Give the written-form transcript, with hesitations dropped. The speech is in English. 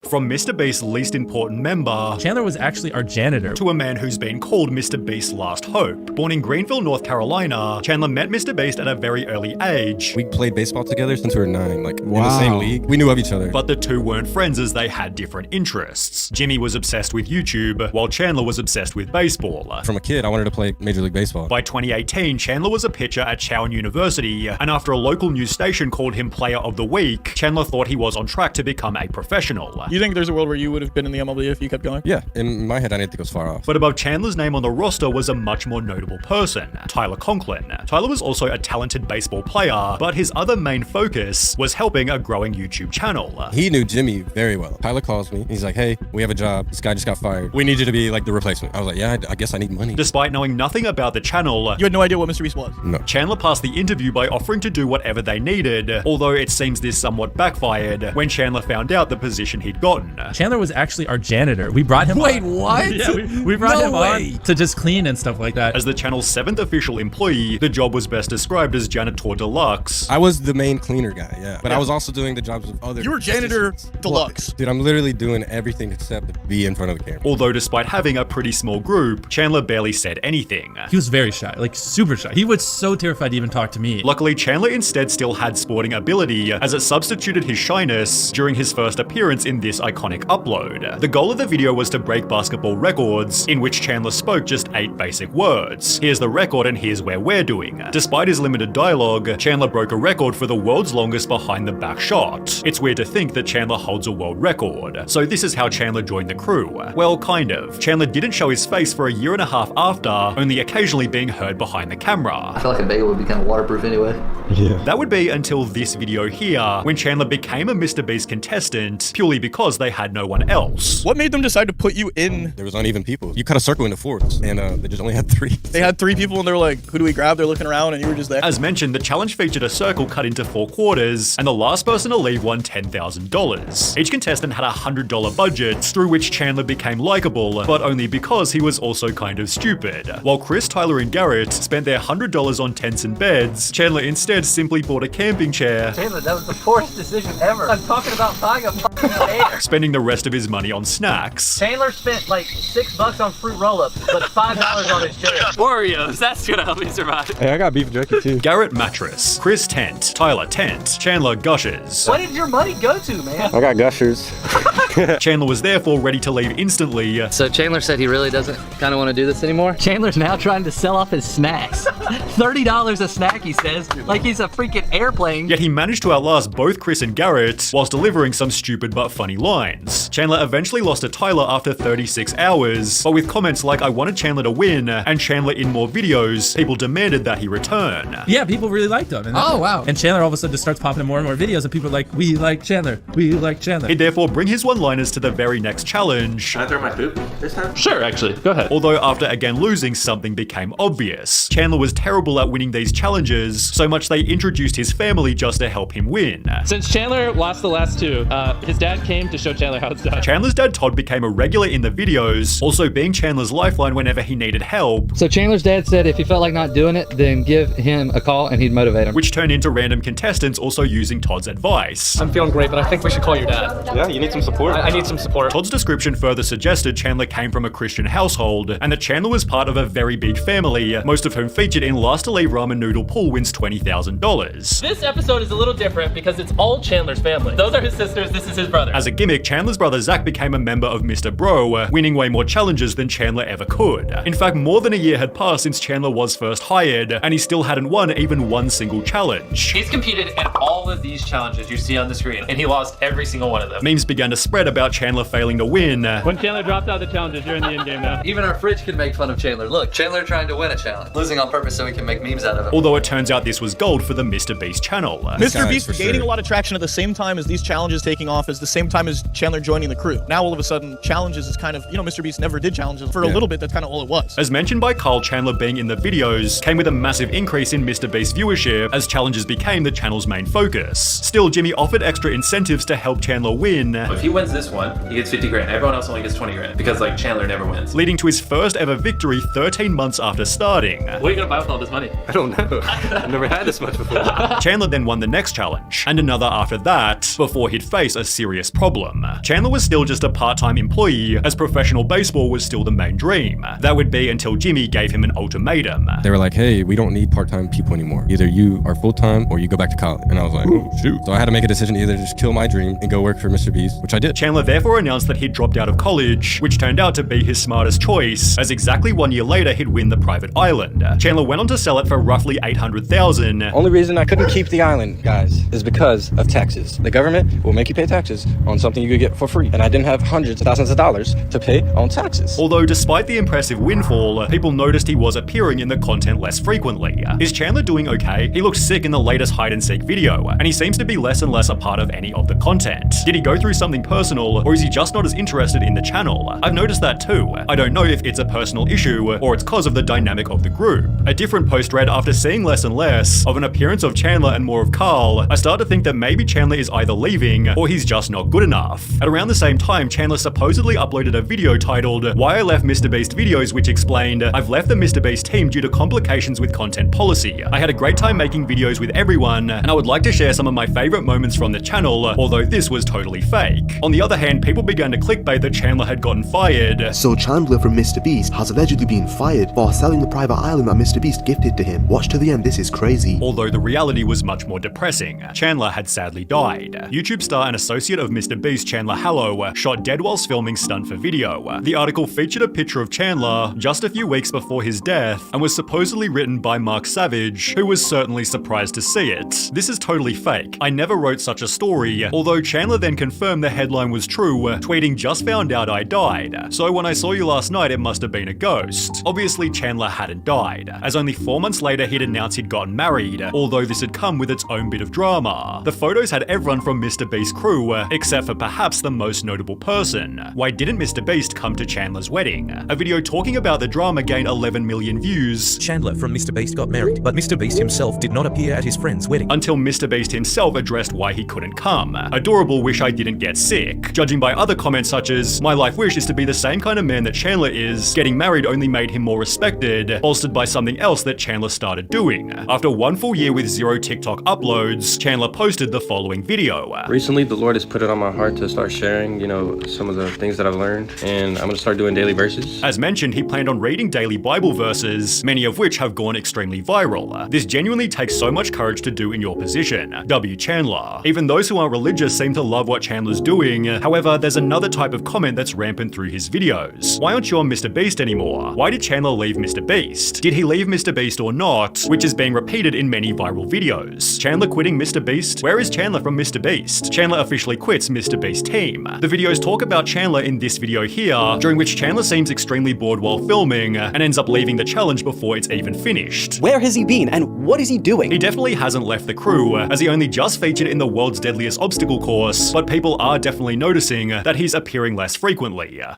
From MrBeast's least important member, Chandler was actually our janitor, to a man who's been called MrBeast's last hope. Born in Greenville, North Carolina, Chandler met MrBeast at a very early age. We played baseball together since we were 9, like in the same league. We knew of each other. But the two weren't friends as they had different interests. Jimmy was obsessed with YouTube, while Chandler was obsessed with baseball. From a kid, I wanted to play Major League Baseball. By 2018, Chandler was a pitcher at Chowan University, and after a local news station called him Player of the Week, Chandler thought he was on track to become a professional. You think there's a world where you would have been in the MLB if you kept going? Yeah, in my head, I didn't think it was far off. But above Chandler's name on the roster was a much more notable person, Tyler Conklin. Tyler was also a talented baseball player, but his other main focus was helping a growing YouTube channel. He knew Jimmy very well. Tyler calls me. He's like, hey, we have a job. This guy just got fired. We need you to be like the replacement. I was like, yeah, I guess I need money. Despite knowing nothing about the channel, You had no idea what MrBeast was? No. Chandler passed the interview by offering to do whatever they needed, although it seems this somewhat backfired when Chandler found out the position he'd gotten. Chandler was actually our janitor. We brought him Wait, on. what? Yeah, we brought him way. on to just clean and stuff like that. As the channel's 7th official employee, the job was best described as janitor deluxe. I was the main cleaner guy, yeah. But I was also doing the jobs of other. You were janitor assistants. deluxe. Dude, I'm literally doing everything except be in front of the camera. Although despite having a pretty small group, Chandler barely said anything. He was very shy, like super shy. He was so terrified to even talk to me. Luckily, Chandler instead still had sporting ability, as it substituted his shyness during his first appearance in this iconic upload. The goal of the video was to break basketball records, in which Chandler spoke just 8 basic words. Here's the record and here's where we're doing. Despite his limited dialogue, Chandler broke a record for the world's longest behind the back shot. It's weird to think that Chandler holds a world record. So this is how Chandler joined the crew. Well, kind of. Chandler didn't show his face for a year and a half after, only occasionally being heard behind the camera. I feel like a bagel would be kind of waterproof anyway. Yeah. That would be until this video here, when Chandler became a MrBeast contestant purely because they had no one else. What made them decide to put you in? There was uneven people. You cut a circle into 4s, and they just only had 3. They had 3 people and they were like, who do we grab? They're looking around and you were just there. As mentioned, the challenge featured a circle cut into 4 quarters, and the last person to leave won $10,000. Each contestant had a $100 budget, through which Chandler became likable, but only because he was also kind of stupid. While Chris, Tyler, and Garrett spent their $100 on tents and beds, Chandler instead simply bought a camping chair, Chandler, that was the poorest decision ever. I'm talking about buying a fucking chair. spending the rest of his money on snacks. Chandler spent like $6 on fruit roll-ups, but $5 on his chair. Oreos, that's gonna help me survive. Hey, I got beef jerky too. Garrett mattress, Chris tent, Tyler tent, Chandler gushers. What did your money go to, man? I got gushers. Chandler was therefore ready to leave instantly, So Chandler said he really doesn't kind of want to do this anymore? Chandler's now trying to sell off his snacks. $30 a snack, he says, like he's a freaking airplane. yet he managed to outlast both Chris and Garrett whilst delivering some stupid but funny lines. Chandler eventually lost to Tyler after 36 hours, but with comments like "I wanted Chandler to win" and "Chandler in more videos," people demanded that he return. Yeah, people really liked him. And Oh, wow. And Chandler all of a sudden just starts popping in more and more videos, and people are like, we like Chandler. We like Chandler. He'd therefore bring his one-liners to the very next challenge, Can I throw my poop this time? Sure, actually. Go ahead. although after again losing, something became obvious. Chandler was terrible at winning these challenges, so much they introduced his family just to help him win. Since Chandler lost the last 2, his dad came to show Chandler how it's done. Chandler's dad Todd became a regular in the videos, also being Chandler's lifeline whenever he needed help, So Chandler's dad said if he felt like not doing it, then give him a call and he'd motivate him. which turned into random contestants also using Todd's advice. I'm feeling great, but I think we should call your dad. Yeah, you need some support. I need some support. Todd's description further suggested Chandler came from a Christian household, and that Chandler was part of a very big family, most of whom featured in Last to Leave Ramen Noodle Pool wins $20,000. This episode is a little different because it's all Chandler's family. Those are his sisters, this is his brother. As a gimmick, Chandler's brother Zach became a member of Mr. Bro, winning way more challenges than Chandler ever could. In fact, more than a year had passed since Chandler was first hired, and he still hadn't won even one single challenge. He's competed in all of these challenges you see on the screen, and he lost every single one of them. Memes began to spread about Chandler failing to win, When Chandler dropped out of the challenges, you're in the end game now. Even our fridge can make fun of Chandler. Look, Chandler trying to win a challenge. Losing on purpose so we can make memes out of it. although it turns out this was gold for the MrBeast channel. MrBeast for gaining sure. a lot of traction at the same time as these challenges taking off, as the same time as Chandler joining the crew. Now all of a sudden, challenges is kind of, MrBeast never did challenges. For a little bit, that's kind of all it was. As mentioned by Carl, Chandler being in the videos came with a massive increase in MrBeast viewership as challenges became the channel's main focus. Still, Jimmy offered extra incentives to help Chandler win, If he wins this one, he gets 50 grand. Everyone else only gets 20 grand because like Chandler never wins. Leading to his first ever victory 13 months after starting. What are you gonna buy with all this money? I don't know. I've never had this much before. Chandler then won the next challenge, and another after that, before he'd face a serious problem. Chandler was still just a part-time employee, as professional baseball was still the main dream. That would be until Jimmy gave him an ultimatum. They were like, hey, we don't need part-time people anymore. Either you are full-time or you go back to college. And I was like, oh, shoot. So I had to make a decision to either just kill my dream and go work for MrBeast, which I did. Chandler therefore announced that he'd dropped out of college, which turned out to be his smartest choice, as exactly 1 year later he'd win the private island. Chandler went on to sell it for roughly $800,000. Only reason I couldn't keep the island, guys, is because of taxes. The government will make you pay taxes on something you could get for free, and I didn't have hundreds of thousands of dollars to pay on taxes. Although despite the impressive windfall, people noticed he was appearing in the content less frequently. Is Chandler doing okay? He looks sick in the latest hide-and-seek video, and he seems to be less and less a part of any of the content. Did he go through something personal, or is he just not as interested in the channel? I've noticed that too. I don't know if it's a personal issue, or it's cause of the dynamic of the group. A different post read, after seeing less and less of an appearance of Chandler and more of Carl, I start to think that maybe Chandler is either leaving, or he's just not good enough. At around the same time, Chandler supposedly uploaded a video titled, Why I Left MrBeast Videos, which explained, I've left the MrBeast team due to complications with content policy. I had a great time making videos with everyone, and I would like to share some of my favorite moments from the channel, although this was totally fake. On the other hand, people began to clickbait that Chandler had gotten fired. So Chandler from MrBeast has allegedly been fired for selling the private island that MrBeast gifted to him. Watch to the end, this is crazy. Although the reality was much more depressing. Chandler had sadly died. YouTube star and associate of MrBeast, Chandler Hallow, shot dead whilst filming stunt for video. The article featured a picture of Chandler just a few weeks before his death and was supposedly written by Mark Savage, who was certainly surprised to see it. This is totally fake. I never wrote such a story, although Chandler then confirmed the headline was true, tweeting, just found out I died. So when I saw you last night, it must have been a ghost. Obviously, Chandler hadn't died, as only 4 months later he'd announced he'd gotten married, although this had come with its own bit of drama. The photos had everyone from MrBeast's crew, except for perhaps the most notable person. Why didn't MrBeast come to Chandler's wedding? A video talking about the drama gained 11 million views. Chandler from MrBeast got married, but MrBeast himself did not appear at his friend's wedding. Until MrBeast himself addressed why he couldn't come. Adorable wish I didn't get sick. Judging by other comments such as, my life wish is to be the same kind of man that Chandler is, getting married only made him more respected, bolstered by something else that Chandler started doing. After 1 full year with 0 TikTok uploads, Chandler posted the following video. Recently, the Lord has put it on my heart to start sharing, some of the things that I've learned, and I'm gonna start doing daily verses. As mentioned, he planned on reading daily Bible verses, many of which have gone extremely viral. This genuinely takes so much courage to do in your position. W. Chandler. Even those who aren't religious seem to love what Chandler's doing. However, there's another type of comment that's rampant through his videos. Why aren't you on MrBeast anymore? Why did Chandler leave MrBeast? Did he leave MrBeast or not? Which is being repeated in many viral videos. Chandler quitting MrBeast? Where is Chandler from MrBeast? Chandler officially quits MrBeast team. The videos talk about Chandler in this video here, during which Chandler seems extremely bored while filming and ends up leaving the challenge before it's even finished. Where has he been and what is he doing? He definitely hasn't left the crew, as he only just featured in the world's deadliest obstacle course, but people are definitely noticing that he's appearing less frequently.